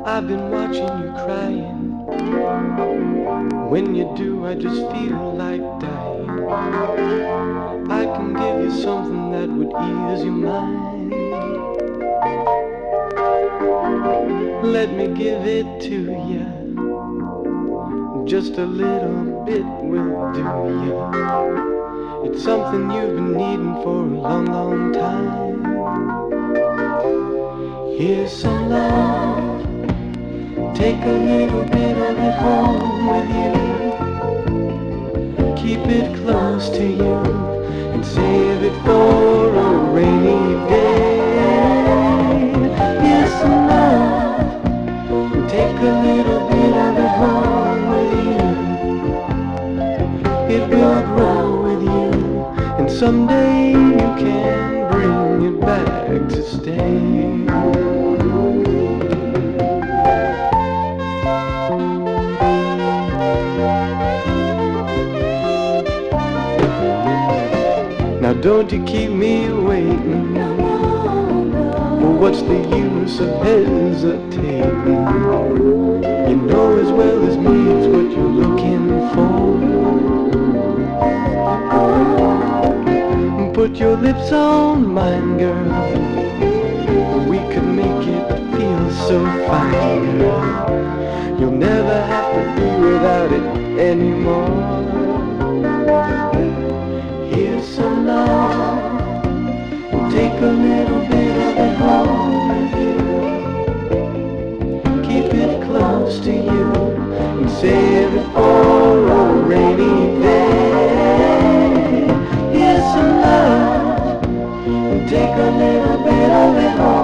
I've been watching you crying. When you do, I just feel like dying. I can give you something that would ease your mind. Let me give it to you. Just a little bit will do you. It's something you've been needing for a long, long time. Here's some love. Take a little bit of it home with you. Keep it close to you and save it for a rainy day. Here's some love. Take a little bit of it home with you. It will grow with you, and someday you can bring it back to stay. Now don't you keep me waiting. Well, what's the use of hesitating? You know as well as me it's what you're looking for. Put your lips on mine, girl. We could make it feel so fine, girl. You'll never have to be without it anymore. Here's some love. Take a little bit of it home with you. Keep it close to you and save it for a rainy day. Here's some love. Take a little bit of it home.